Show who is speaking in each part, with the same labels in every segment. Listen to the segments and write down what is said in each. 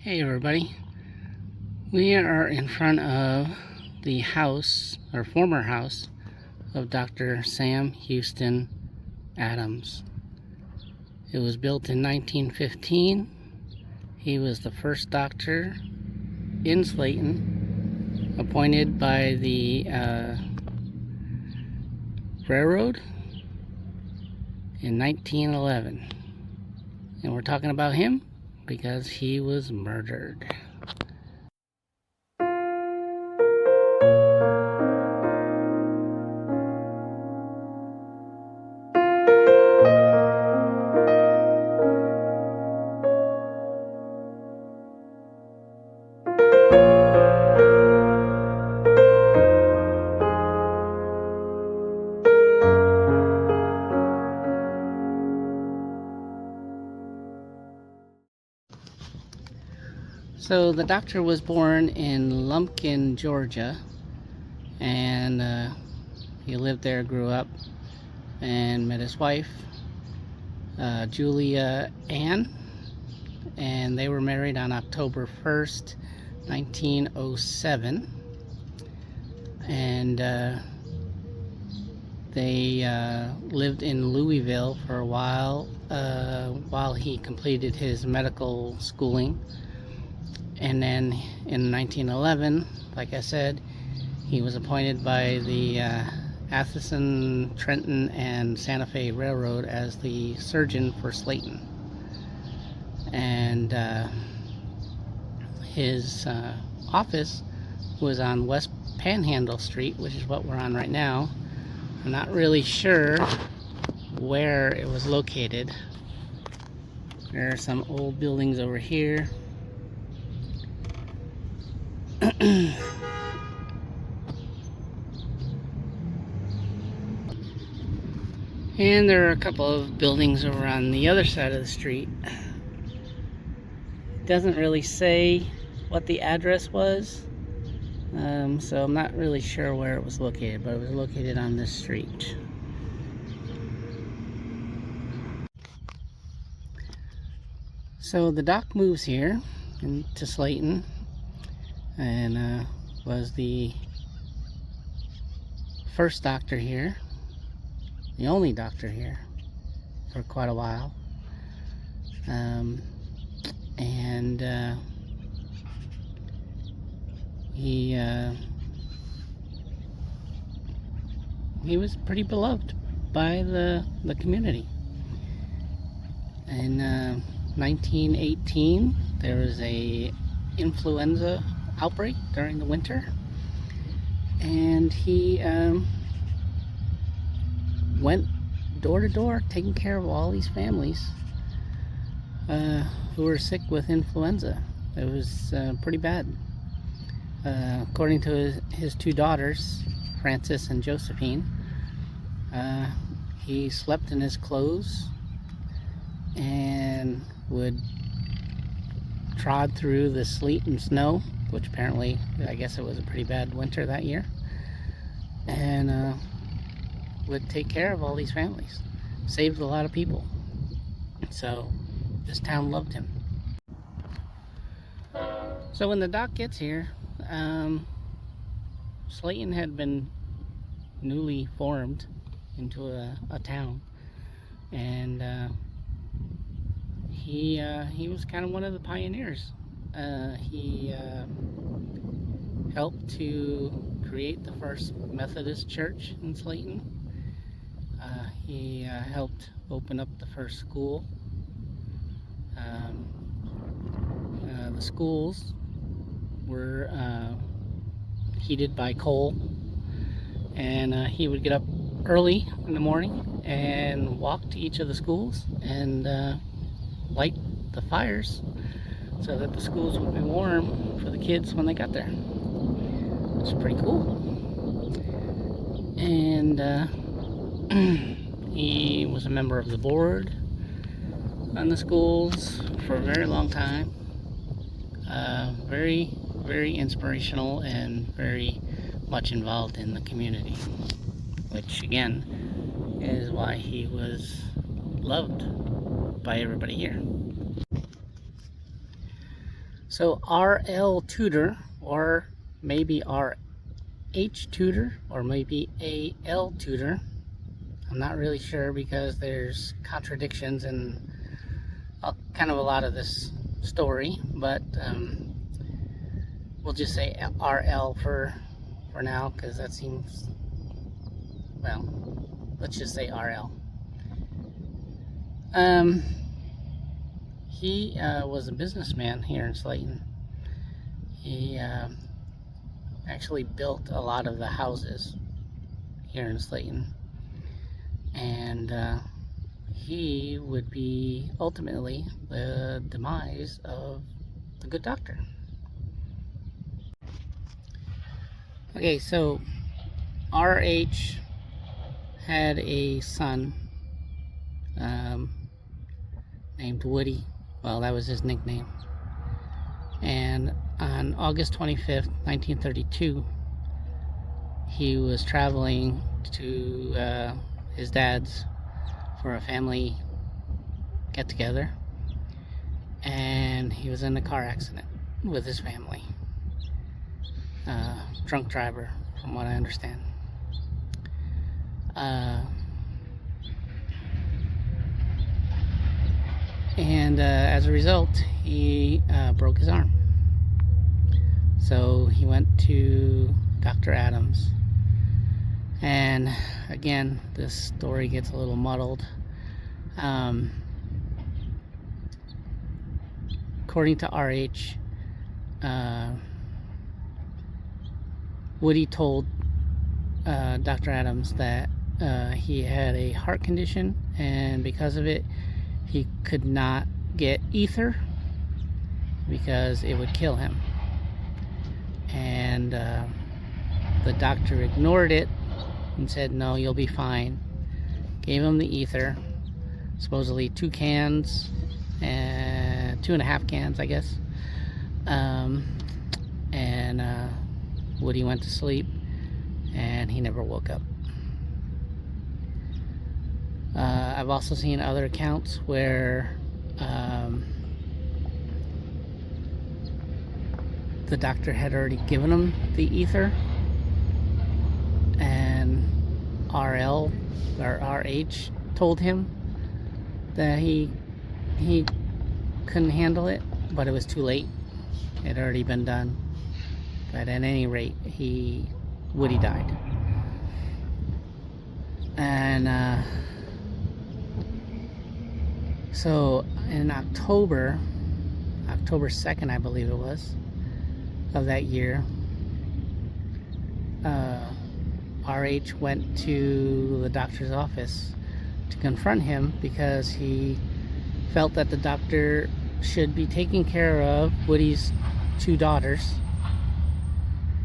Speaker 1: Hey everybody, we are in front of the house, or former house, of Dr. Sam Houston Adams. It was built in 1915. He was the first doctor in Slaton, appointed by the railroad in 1911. And we're talking about him because he was murdered. So the doctor was born in Lumpkin, Georgia, and he lived there, grew up, and met his wife, Julia Ann, and they were married on October 1st, 1907, and they lived in Louisville for a while he completed his medical schooling. And then in 1911, like I said, he was appointed by the Atchison, Trenton, and Santa Fe Railroad as the surgeon for Slaton. And his office was on West Panhandle Street, which is what we're on right now. I'm not really sure where it was located. There are some old buildings over here. And there are a couple of buildings over on the other side of the street. It doesn't really say what the address was, so I'm not really sure where it was located, but it was located on this street. So the doc moves here to Slaton, and was the first doctor here, the only doctor here for quite a while, and he was pretty beloved by the community. In 1918, there was a influenza outbreak during the winter, and he went door to door taking care of all these families who were sick with influenza. It was pretty bad. According to his two daughters, Frances and Josephine, he slept in his clothes and would trod through the sleet and snow, which apparently, I guess it was a pretty bad winter that year, and would take care of all these families. Saved a lot of people. So this town loved him. So when the doc gets here, Slaton had been newly formed into a town, and he was kind of one of the pioneers. He helped to create the first Methodist church in Slaton. He helped open up the first school. The schools were heated by coal, and he would get up early in the morning and walk to each of the schools and light the fires so that the schools would be warm for the kids when they got there. It's pretty cool. And he was a member of the board on the schools for a very long time. Very, very inspirational and very much involved in the community, which again is why he was loved by everybody here. So R.L. Tudor, or maybe R.H. Tudor, or maybe A.L. Tudor. I'm not really sure because there's contradictions in kind of a lot of this story, but we'll just say R.L. for now, because that seems, well, let's just say R.L. He was a businessman here in Slaton. He actually built a lot of the houses here in Slaton, and he would be ultimately the demise of the good doctor. Okay, so R.H. had a son named Woody. Well, that was his nickname. And on August 25th, 1932, he was traveling to his dad's for a family get-together, and he was in a car accident with his family. Drunk driver, from what I understand. And as a result, he broke his arm. So he went to Dr. Adams. And again, this story gets a little muddled. According to RH, Woody told Dr. Adams that he had a heart condition, and because of it, he could not get ether because it would kill him. And the doctor ignored it and said, no, you'll be fine. Gave him the ether, supposedly 2 cans, and 2.5 cans, I guess. And Woody went to sleep, and he never woke up. I've also seen other accounts where the doctor had already given him the ether, and RL or RH told him that he couldn't handle it, but it was too late. It had already been done. But at any rate, Woody died. And so in October 2nd, I believe it was, of that year, RH went to the doctor's office to confront him because he felt that the doctor should be taking care of Woody's 2 daughters,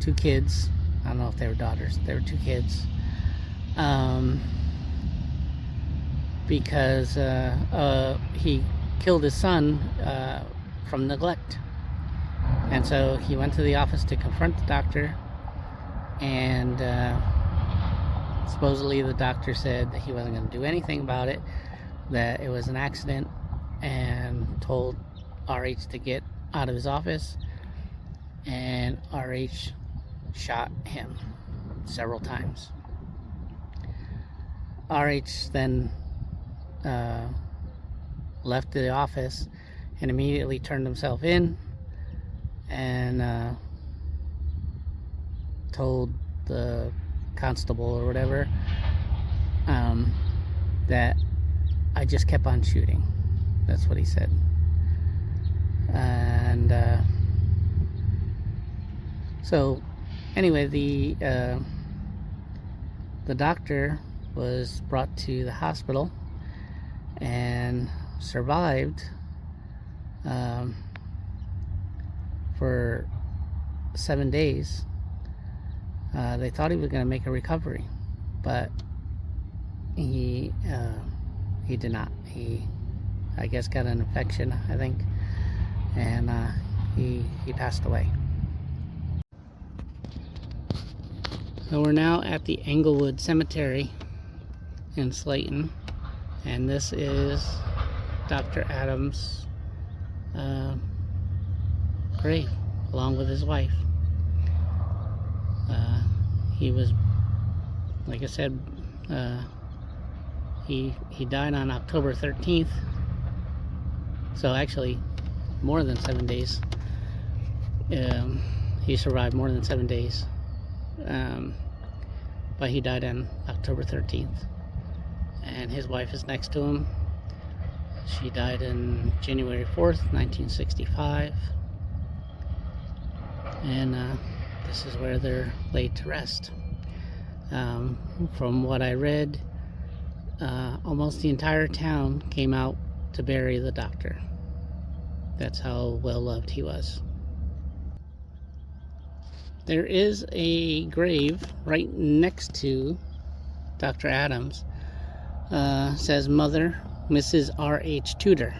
Speaker 1: 2 kids. I don't know if they were daughters. They were 2 kids. Because he killed his son from neglect. And so he went to the office to confront the doctor, and supposedly the doctor said that he wasn't going to do anything about it, that it was an accident, and told RH to get out of his office, and RH shot him several times. RH then left the office and immediately turned himself in and told the constable or whatever that I just kept on shooting. That's what he said. And so anyway, the doctor was brought to the hospital and survived for 7 days. They thought he was going to make a recovery, but he did not. He, I guess, got an infection, I think, and he passed away. So we're now at the Englewood Cemetery in Slaton, and this is Dr. Adams' grave along with his wife. He was, like I said, he died on October 13th. So actually, more than 7 days. He survived more than 7 days. But he died on October 13th. And his wife is next to him. She died on January 4th, 1965. And this is where they're laid to rest. From what I read, almost the entire town came out to bury the doctor. That's how well loved he was. There is a grave right next to Dr. Adams. Says Mother, Mrs. R.H. Tudor.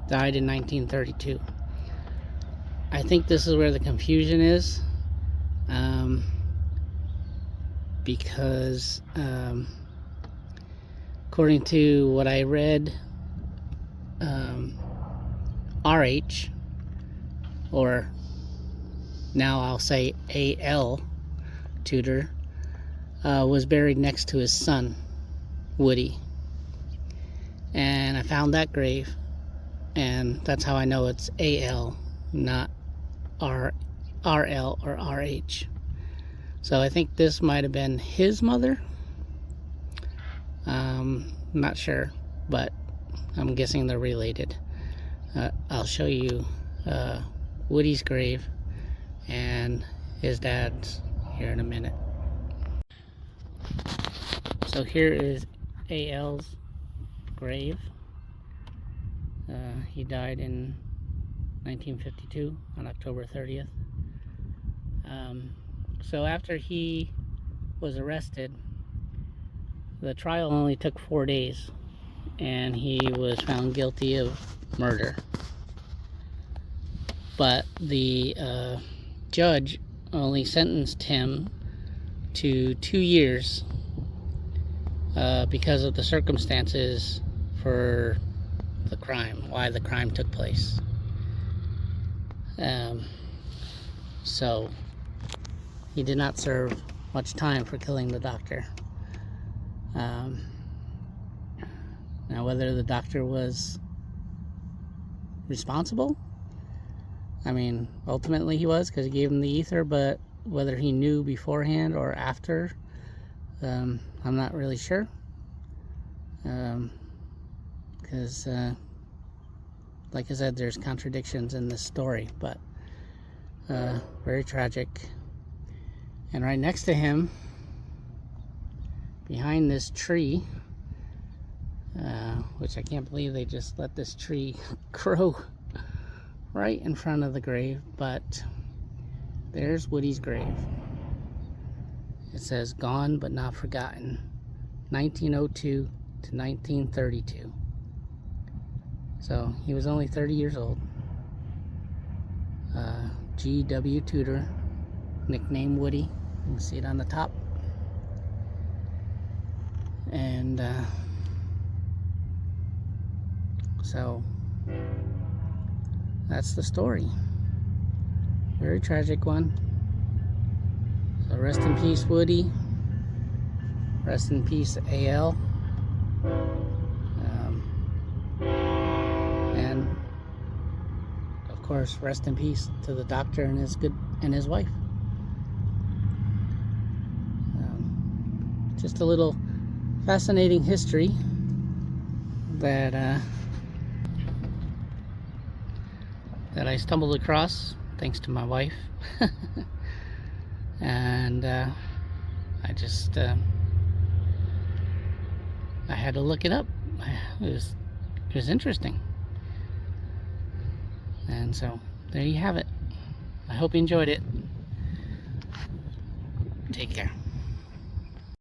Speaker 1: Died in 1932. I think this is where the confusion is. Because according to what I read, R.H., or now I'll say A.L. Tudor, was buried next to his son, Woody. And I found that grave, and that's how I know it's A.L., not R.L. or R.H. So I think this might have been his mother. Not sure, but I'm guessing they're related. I'll show you Woody's grave and his dad's here in a minute. So here is A.L.'s grave. He died in 1952 on October 30th. So after he was arrested, the trial only took 4 days, and he was found guilty of murder. But the judge only sentenced him to 2 years because of the circumstances for the crime, why the crime took place. So he did not serve much time for killing the doctor. Now, whether the doctor was responsible, I mean, ultimately he was, because he gave him the ether, but whether he knew beforehand or after, I'm not really sure. Because, like I said, there's contradictions in this story, but very tragic. And right next to him, behind this tree, which I can't believe they just let this tree grow right in front of the grave, but there's Woody's grave. It says gone but not forgotten, 1902 to 1932. So he was only 30 years old. G.W. Tudor, nicknamed Woody. You can see it on the top. And so that's the story. Very tragic one. So rest in peace, Woody. Rest in peace, A.L. And of course, rest in peace to the doctor and his wife. Just a little fascinating history that I stumbled across thanks to my wife. And I just I had to look it up. It was interesting. And so there you have it. I hope you enjoyed it. Take care.